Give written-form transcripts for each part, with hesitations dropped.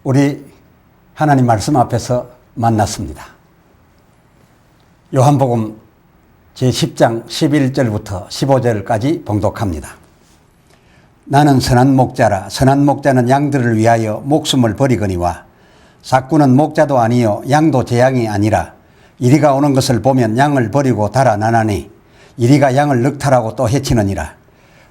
우리 하나님 말씀 앞에서 만났습니다. 요한복음 제10장 11절부터 15절까지 봉독합니다. 나는 선한 목자라. 선한 목자는 양들을 위하여 목숨을 버리거니와 삭구는 목자도 아니요 양도 제 양이 아니라 이리가 오는 것을 보면 양을 버리고 달아나나니 이리가 양을 늑탈하고 또 해치느니라.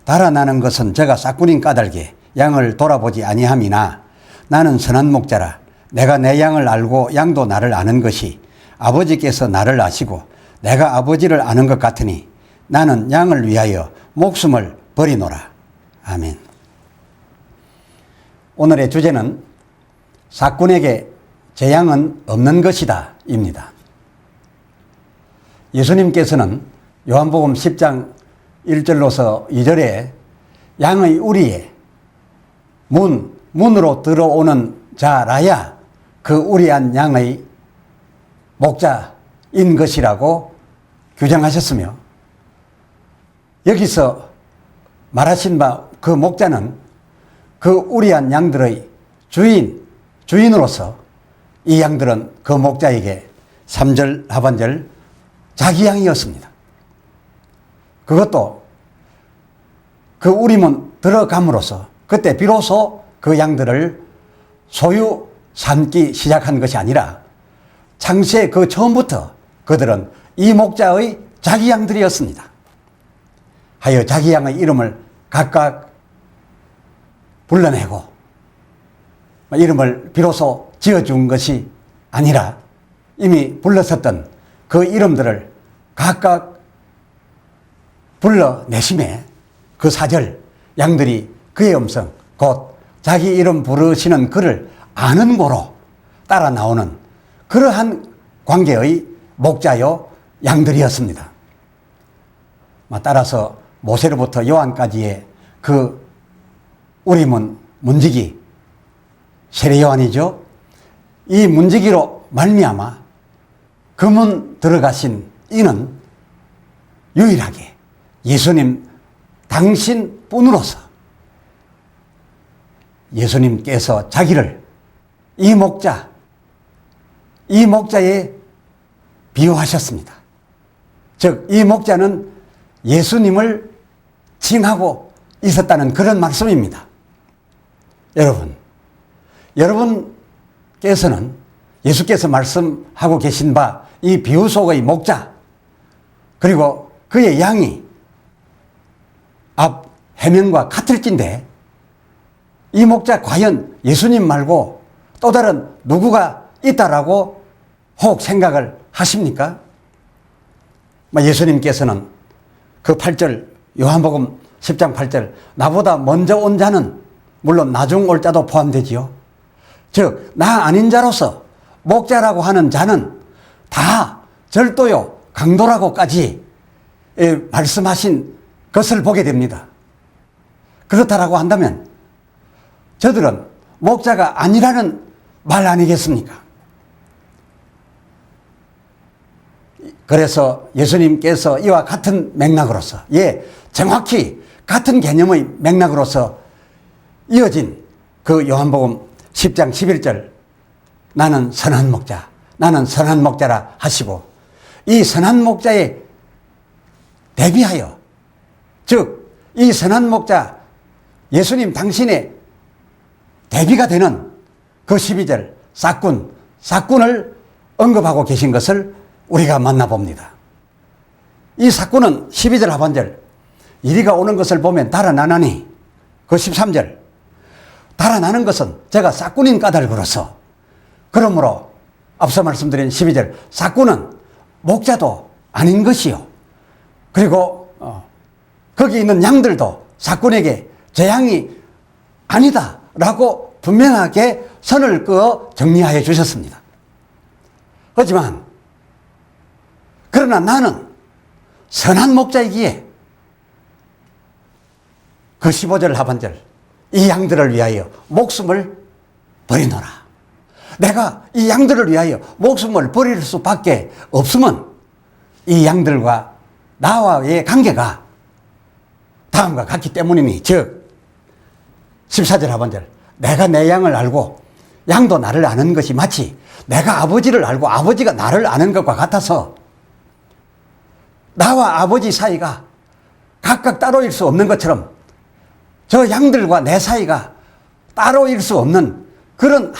달아나는 것은 저가 삭군인 까닭에 양을 돌아보지 아니함이나 나는 선한 목자라. 내가 내 양을 알고 양도 나를 아는 것이 아버지께서 나를 아시고 내가 아버지를 아는 것 같으니 나는 양을 위하여 목숨을 버리노라. 아멘. 오늘의 주제는 삭군에게 제 양은 없는 것이다 입니다. 예수님께서는 요한복음 10장 1절로서 2절에 양의 우리에 문으로 들어오는 자라야 그 우리한 양의 목자인 것이라고 규정하셨으며, 여기서 말하신 바 그 목자는 그 우리한 양들의 주인으로서 이 양들은 그 목자에게 3절 하반절 자기 양이었습니다. 그것도 그 우리문 들어감으로써 그때 비로소 그 양들을 소유 삼기 시작한 것이 아니라 창세 그 처음부터 그들은 이 목자의 자기 양들이었습니다. 하여 자기 양의 이름을 각각 불러내고 이름을 비로소 지어준 것이 아니라 이미 불렀었던 그 이름들을 각각 불러내심에 그 4절 양들이 그의 음성 곧 자기 이름 부르시는 그를 아는 고로 따라 나오는 그러한 관계의 목자요 양들이었습니다. 따라서 모세로부터 요한까지의 그 우리문 문지기 세례 요한이죠. 이 문지기로 말미암아 그 문 들어가신 이는 유일하게 예수님 당신뿐으로서 예수님께서 자기를 이 목자에 비유하셨습니다. 즉 이 목자는 예수님을 칭하고 있었다는 그런 말씀입니다. 여러분께서는 예수께서 말씀하고 계신 바 이 비유 속의 목자 그리고 그의 양이 앞 해명과 같을진데 이 목자 과연 예수님 말고 또 다른 누구가 있다라고 혹 생각을 하십니까? 예수님께서는 그 8절 요한복음 10장 8절 나보다 먼저 온 자는 물론 나중 올 자도 포함되지요. 즉 나 아닌 자로서 목자라고 하는 자는 다 절도요 강도라고까지 말씀하신 것을 보게 됩니다. 그렇다라고 한다면 저들은 목자가 아니라는 말 아니겠습니까? 그래서 예수님께서 이와 같은 맥락으로서 정확히 같은 개념의 맥락으로서 이어진 그 요한복음 10장 11절 나는 선한 목자라 하시고 이 선한 목자에 대비하여 즉 이 선한 목자 예수님 당신의 대비가 되는 그 12절 삭군을 언급하고 계신 것을 우리가 만나봅니다. 이 삭군은 12절 하반절 이리가 오는 것을 보면 달아나나니 그 13절 달아나는 것은 제가 삭군인 까닭으로서 그러므로 앞서 말씀드린 12절 삭군은 목자도 아닌 것이요 그리고 거기 있는 양들도 삭군에게 제 양이 아니다 라고 분명하게 선을 그어 정리하여 주셨습니다. 하지만 그러나 나는 선한 목자이기에 그 15절 하반절 이 양들을 위하여 목숨을 버리노라. 내가 이 양들을 위하여 목숨을 버릴 수밖에 없으면 이 양들과 나와의 관계가 다음과 같기 때문이니 즉 14절 하반절 내가 내 양을 알고 양도 나를 아는 것이 마치 내가 아버지를 알고 아버지가 나를 아는 것과 같아서 나와 아버지 사이가 각각 따로일 수 없는 것처럼 저 양들과 내 사이가 따로일 수 없는 그런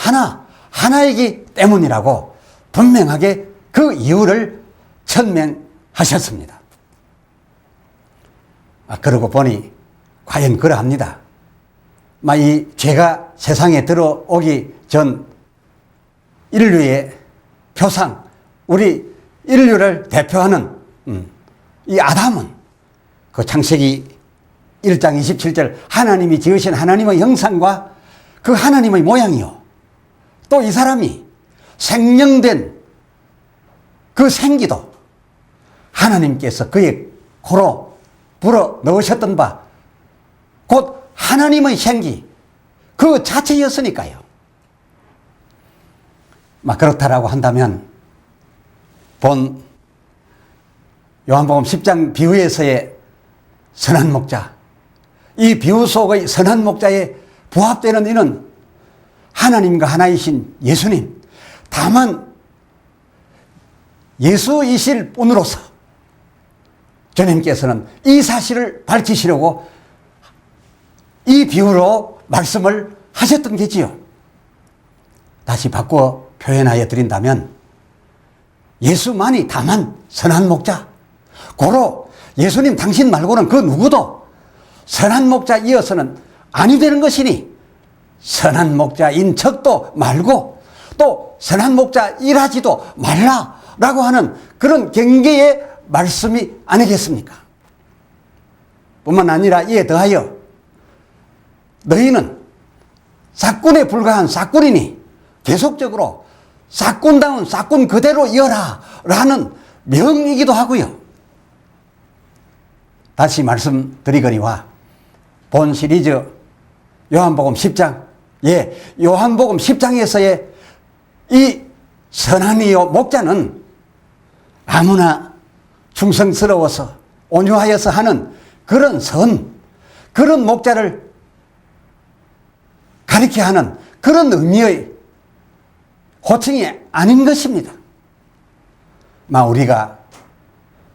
하나이기 때문이라고 분명하게 그 이유를 천명하셨습니다. 그러고 보니 과연 그러합니다. 이 죄가 세상에 들어오기 전 인류의 표상, 우리 인류를 대표하는 이 아담은 그 창세기 1장 27절 하나님이 지으신 하나님의 형상과 그 하나님의 모양이요. 또 이 사람이 생명된 그 생기도 하나님께서 그의 코로 불어 넣으셨던 바 곧 하나님의 생기 그 자체였으니까요. 그렇다라고 한다면 본 요한복음 10장 비유에서의 선한 목자, 이 비유 속의 선한 목자에 부합되는 이는 하나님과 하나이신 예수님, 다만 예수이실 분으로서 주님께서는 이 사실을 밝히시려고 이 비유로 말씀을 하셨던 게지요. 다시 바꿔 표현하여 드린다면 예수만이 다만 선한 목자, 고로 예수님 당신 말고는 그 누구도 선한 목자이어서는 아니 되는 것이니 선한 목자인 척도 말고 또 선한 목자이라지도 말라라고 하는 그런 경계의 말씀이 아니겠습니까? 뿐만 아니라 이에 더하여 너희는 싹군에 불과한 싹군이니 계속적으로 싹군다운 싹군 그대로 이어라 라는 명이기도 하고요. 다시 말씀드리거니와 본 시리즈 요한복음 10장, 요한복음 10장에서의 이 선한이요 목자는 아무나 충성스러워서 온유하여서 하는 그런 그런 목자를 가리켜 하는 그런 의미의 호칭이 아닌 것입니다. 우리가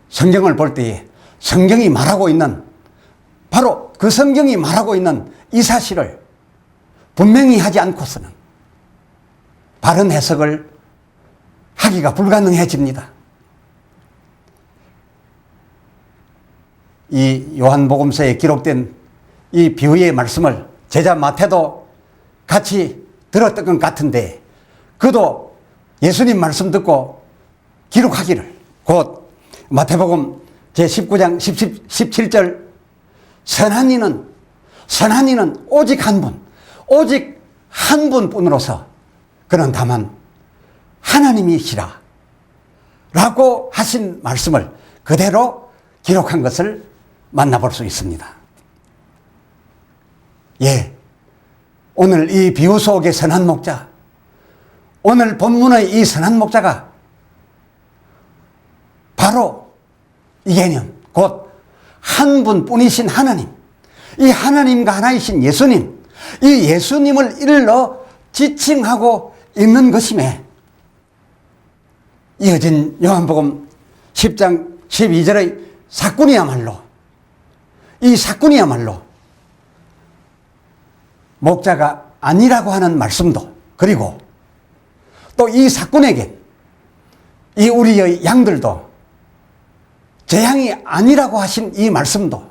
성경을 볼 때에 성경이 말하고 있는 바로 그 성경이 말하고 있는 이 사실을 분명히 하지 않고서는 바른 해석을 하기가 불가능해집니다. 이 요한복음서에 기록된 이 비유의 말씀을 제자 마태도 같이 들었던 것 같은데 그도 예수님 말씀 듣고 기록하기를 곧 마태복음 제19장 17절 선한 이는 오직 한 분뿐으로서 그는 다만 하나님이시라 라고 하신 말씀을 그대로 기록한 것을 만나볼 수 있습니다. 오늘 이 비유 속의 선한 목자, 오늘 본문의 이 선한 목자가 바로 이 개념, 곧 한 분뿐이신 하나님, 이 하나님과 하나이신 예수님, 이 예수님을 일러 지칭하고 있는 것임에 이어진 요한복음 10장 12절의 이 사꾼이야말로 목자가 아니라고 하는 말씀도, 그리고 또 이 사꾼에게 이 우리의 양들도 재앙이 아니라고 하신 이 말씀도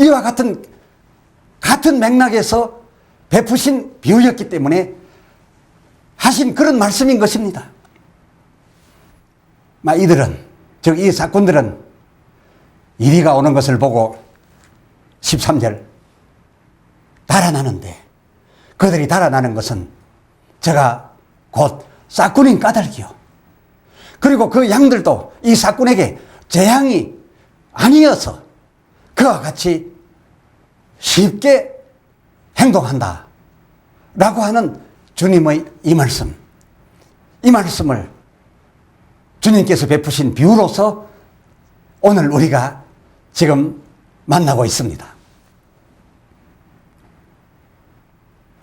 이와 같은 맥락에서 베푸신 비유였기 때문에 하신 그런 말씀인 것입니다. 이들은, 즉 이 사꾼들은 이리가 오는 것을 보고 13절 달아나는데, 그들이 달아나는 것은 저가 곧 사꾼인 까닭이요, 그리고 그 양들도 이 사꾼에게 재앙이 아니어서 그와 같이 쉽게 행동한다 라고 하는 주님의 이 말씀을 주님께서 베푸신 비유로서 오늘 우리가 지금 만나고 있습니다.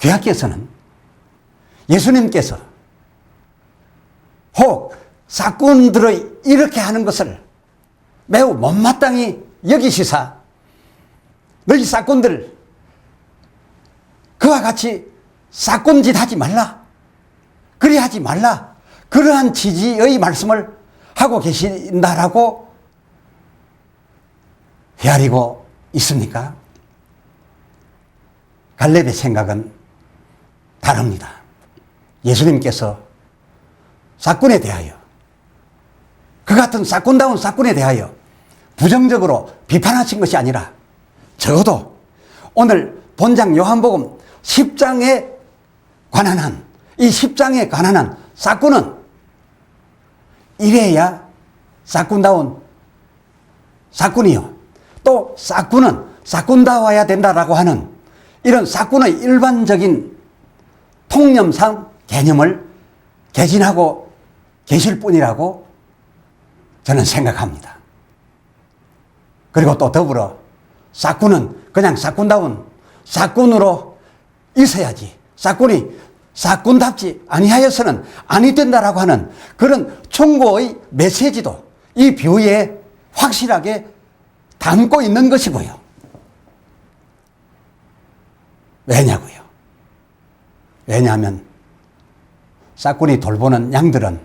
교학에서는 예수님께서 혹 사꾼들의 이렇게 하는 것을 매우 못마땅히 여기시사 너희 사꾼들 그와 같이 사꾼짓 하지 말라, 그리 하지 말라, 그러한 취지의 말씀을 하고 계신다라고 헤아리고 있습니까? 갈렙의 생각은 다릅니다. 예수님께서 사꾼에 대하여, 그 같은 사꾼다운 사꾼에 대하여 부정적으로 비판하신 것이 아니라 적어도 오늘 본장 요한복음 10장에 관한 한, 이 10장에 관한 한 사꾼은 이래야 사꾼다운 사꾼이요, 또 사꾼은 사꾼다워야 된다라고 하는 이런 사꾼의 일반적인 통념상 개념을 개진하고 계실 뿐이라고 저는 생각합니다. 그리고 또 더불어 사꾼은 그냥 사꾼다운 사꾼으로 있어야지, 사꾼이 사꾼답지 아니하여서는 아니 된다라고 하는 그런 충고의 메시지도 이 비유에 확실하게 담고 있는 것이고요. 왜냐고요? 왜냐하면 싹꾼이 돌보는 양들은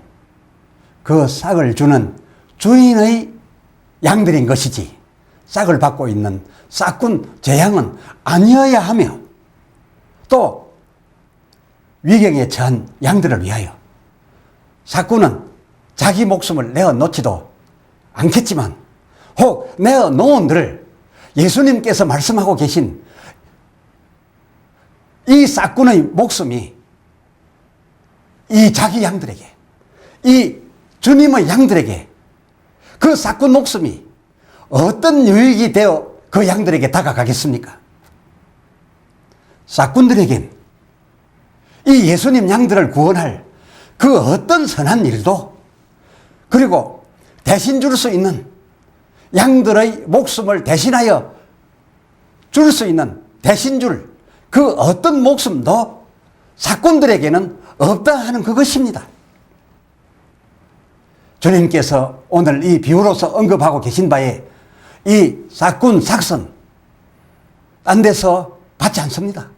그 싹을 주는 주인의 양들인 것이지 싹을 받고 있는 싹꾼 제양은 아니어야 하며, 또 위경에 처한 양들을 위하여 싹꾼은 자기 목숨을 내어 놓지도 않겠지만 혹 내어 놓은들 예수님께서 말씀하고 계신 이 싹꾼의 목숨이 이 자기 양들에게, 이 주님의 양들에게 그 싹꾼 목숨이 어떤 유익이 되어 그 양들에게 다가가겠습니까? 싹꾼들에겐 이 예수님 양들을 구원할 그 어떤 선한 일도, 그리고 대신 줄 수 있는 양들의 목숨을 대신하여 줄 수 있는 대신 줄 그 어떤 목숨도 싹꾼들에게는 없다 하는 그것입니다. 주님께서 오늘 이 비유로서 언급하고 계신 바에 이 싹꾼, 삭선 딴 데서 받지 않습니다.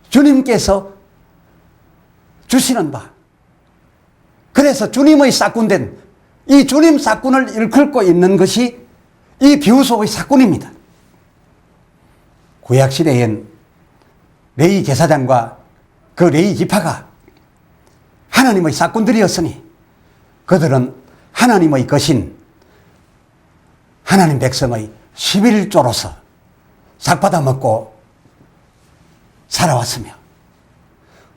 주님께서 주시는 바, 그래서 주님의 싹꾼된 이 주님 싹꾼을 일컫고 있는 것이 이 비유 속의 싹꾼입니다. 구약시대엔 레위 제사장과 그 레위 지파가 하나님의 싹꾼들이었으니 그들은 하나님의 것인 하나님 백성의 11조로서 싹받아 먹고 살아왔으며,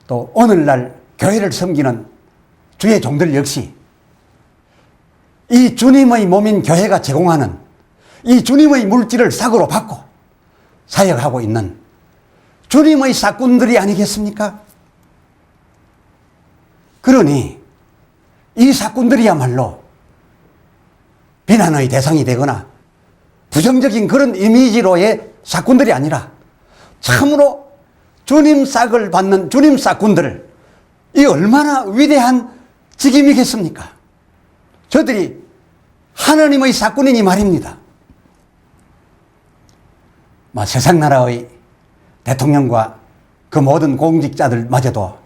또 오늘날 교회를 섬기는 주의 종들 역시 이 주님의 몸인 교회가 제공하는 이 주님의 물질을 싹으로 받고 사역하고 있는 주님의 싹꾼들이 아니겠습니까? 그러니 이 싹꾼들이야말로 비난의 대상이 되거나 부정적인 그런 이미지로의 싹꾼들이 아니라 참으로 주님 싹을 받는 주님 싹꾼들, 이 얼마나 위대한 직임이겠습니까? 저들이 하나님의 싹꾼이니 말입니다. 세상 나라의 대통령과 그 모든 공직자들마저도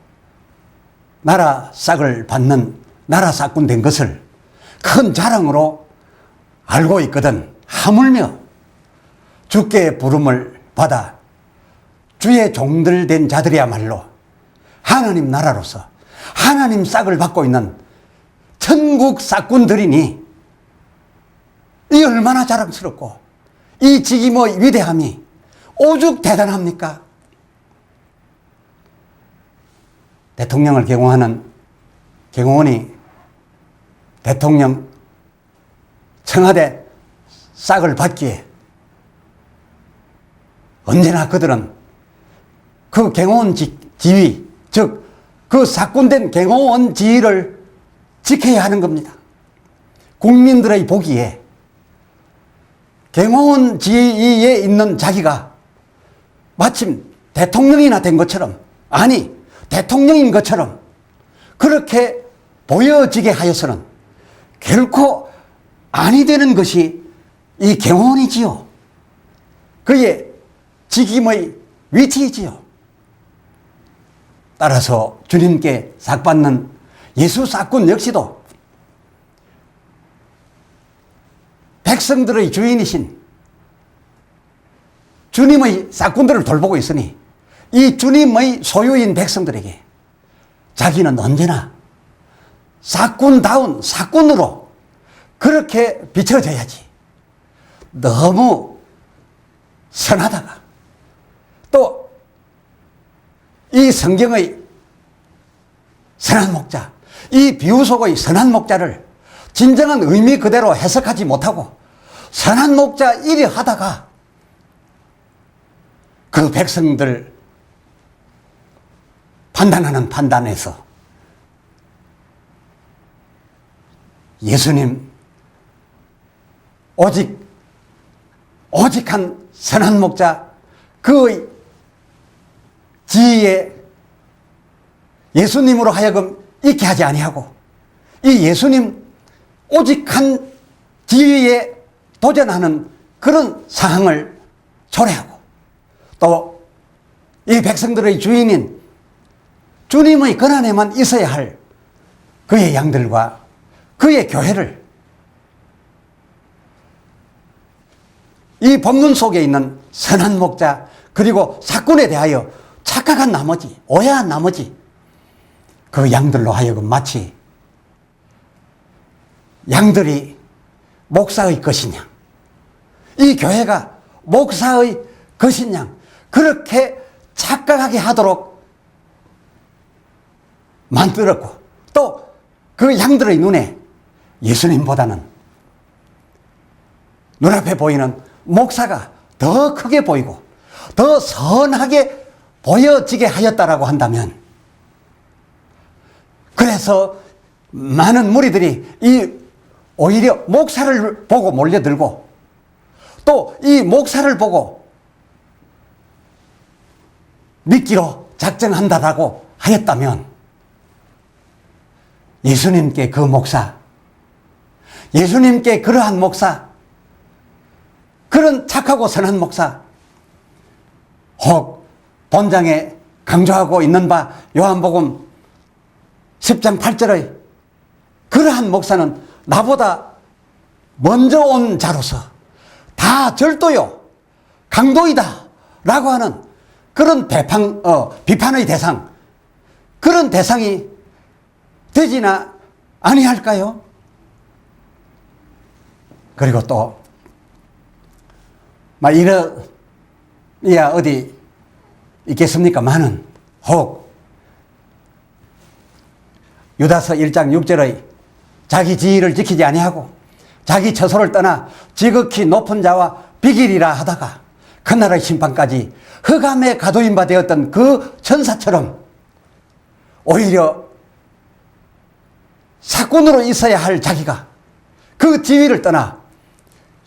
나라 싹을 받는 나라 싹꾼 된 것을 큰 자랑으로 알고 있거든, 하물며 주께 부름을 받아 주의 종들 된 자들이야말로 하나님 나라로서 하나님 싹을 받고 있는 천국 싹꾼들이니 이 얼마나 자랑스럽고 이 직임의 위대함이 오죽 대단합니까? 대통령을 경호하는 경호원이 대통령 청와대 싹을 받기에 언제나 그들은 그 경호원 지위, 즉 그 싹꾼된 경호원 지위를 지켜야 하는 겁니다. 국민들의 보기에 경호원 지위에 있는 자기가 마침 대통령이나 된 것처럼 아니 대통령인 것처럼 그렇게 보여지게 하여서는 결코 아니 되는 것이 이 경호원이지요. 그의 직임의 위치이지요. 따라서 주님께 삭받는 예수 삭군 역시도 백성들의 주인이신 주님의 삭군들을 돌보고 있으니 이 주님의 소유인 백성들에게 자기는 언제나 삭군다운 삭군으로 그렇게 비춰져야지. 너무 선하다가 또 이 성경의 선한 목자, 이 비유 속의 선한 목자를 진정한 의미 그대로 해석하지 못하고 선한 목자 이리 하다가 그 백성들 판단하는 판단에서 예수님 오직한 선한 목자 그의 지위에 예수님으로 하여금 있게 하지 아니하고 이 예수님 오직한 지위에 도전하는 그런 상황을 초래하고 또 이 백성들의 주인인 주님의 권한에만 있어야 할 그의 양들과 그의 교회를 이 본문 속에 있는 선한 목자 그리고 삭군에 대하여 착각한 나머지 오해한 나머지 그 양들로 하여금 마치 양들이 목사의 것인 양, 이 교회가 목사의 것인 양 그렇게 착각하게 하도록 만들었고 또 그 양들의 눈에 예수님보다는 눈앞에 보이는 목사가 더 크게 보이고 더 선하게 보여지게 하였다라고 한다면 그래서 많은 무리들이 오히려 목사를 보고 몰려들고 또 이 목사를 보고 믿기로 작정한다라고 하였다면 예수님께 그 목사, 예수님께 그러한 목사, 그런 착하고 선한 목사, 혹 본장에 강조하고 있는 바 요한복음 10장 8절의 그러한 목사는 나보다 먼저 온 자로서 다 절도요 강도이다 라고 하는 그런 비판의 대상, 그런 대상이 되지나 아니할까요? 그리고 또 이야 어디 있겠습니까마는 혹 유다서 1장 6절의 자기 지위를 지키지 아니하고 자기 처소를 떠나 지극히 높은 자와 비길이라 하다가 그날의 심판까지 흑암에 가두인 바 되었던 그 천사처럼 오히려 사꾼으로 있어야 할 자기가 그 지위를 떠나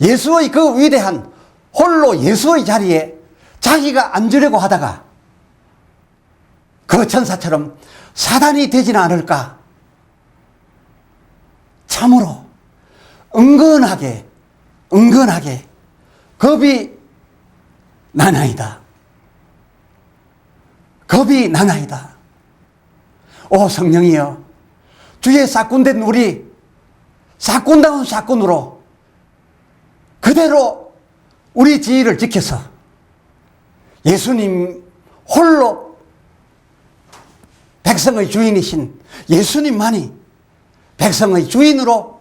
예수의 그 위대한 홀로 예수의 자리에 자기가 앉으려고 하다가 그 천사처럼 사단이 되지는 않을까? 참으로 은근하게 겁이 나나이다. 겁이 나나이다. 오 성령이여, 주의 삭군된 우리 삭군다운 삭군으로 그대로 우리 지위를 지켜서 예수님 홀로 백성의 주인이신 예수님만이 백성의 주인으로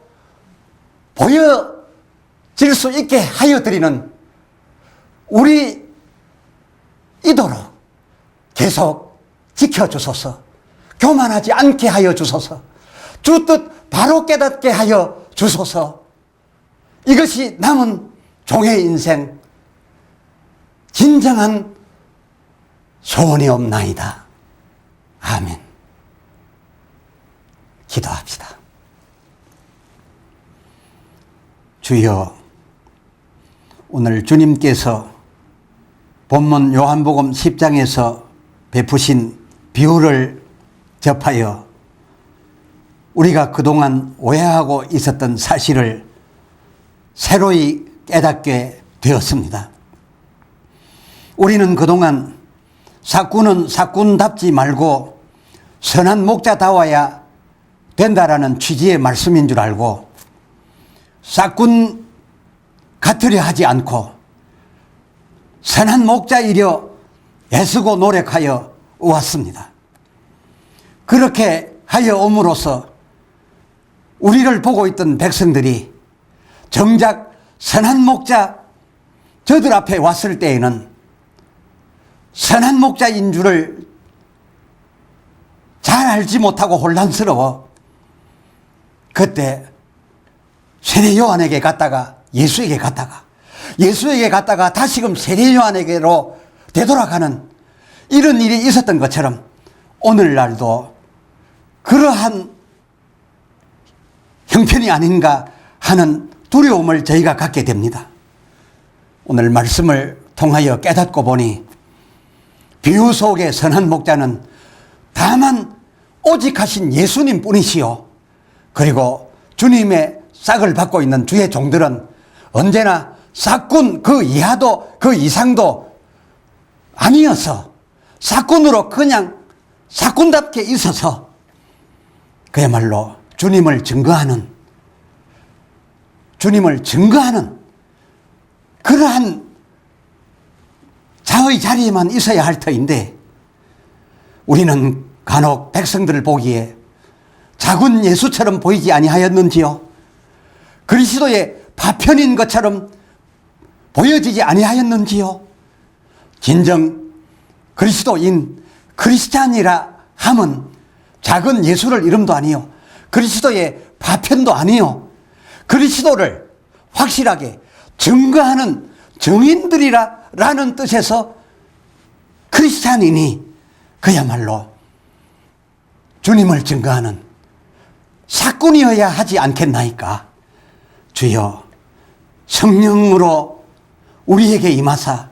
보여질 수 있게 하여 드리는 우리 이도록 계속 지켜주소서. 교만하지 않게 하여 주소서. 주 뜻 바로 깨닫게 하여 주소서. 이것이 남은 종의 인생 진정한 소원이옵나이다. 아멘. 기도합시다. 주여, 오늘 주님께서 본문 요한복음 10장에서 베푸신 비유를 접하여 우리가 그동안 오해하고 있었던 사실을 새로이 깨닫게 되었습니다. 우리는 그동안 사꾼은 사꾼답지 말고 선한 목자다워야 된다라는 취지의 말씀인 줄 알고 사꾼 같으려 하지 않고 선한 목자이려 애쓰고 노력하여 왔습니다. 그렇게 하여 옴으로써 우리를 보고 있던 백성들이 정작 선한 목자 저들 앞에 왔을 때에는 선한 목자인 줄을 잘 알지 못하고 혼란스러워 그때 세례 요한에게 갔다가 예수에게 갔다가 다시금 세례 요한에게로 되돌아가는 이런 일이 있었던 것처럼 오늘날도 그러한 형편이 아닌가 하는 두려움을 저희가 갖게 됩니다. 오늘 말씀을 통하여 깨닫고 보니 비유 속의 선한 목자는 다만 오직하신 예수님 뿐이시요, 그리고 주님의 싹을 받고 있는 주의 종들은 언제나 사꾼 그 이하도 그 이상도 아니어서 사꾼으로 그냥 사꾼답게 있어서 그야말로 주님을 증거하는 그러한 자의 자리에만 있어야 할 터인데 우리는 간혹 백성들을 보기에 작은 예수처럼 보이지 아니하였는지요? 그리스도의 파편인 것처럼 보여지지 아니하였는지요? 진정 그리스도인 크리스찬이라 함은 작은 예수를 이름도 아니요, 그리스도의 파편도 아니요, 그리스도를 확실하게 증거하는 증인들이라는 뜻에서 크리스찬이니 그야말로 주님을 증거하는 사꾼이어야 하지 않겠나이까? 주여 성령으로 우리에게 임하사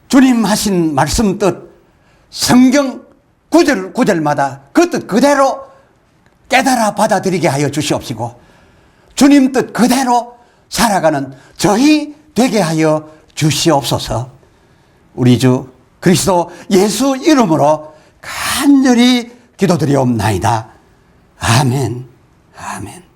주님 하신 말씀 뜻 성경 구절마다 그 뜻 그대로 깨달아 받아들이게 하여 주시옵시고 주님 뜻 그대로 살아가는 저희 되게 하여 주시옵소서. 우리 주 그리스도 예수 이름으로 간절히 기도드리옵나이다. 아멘. 아멘.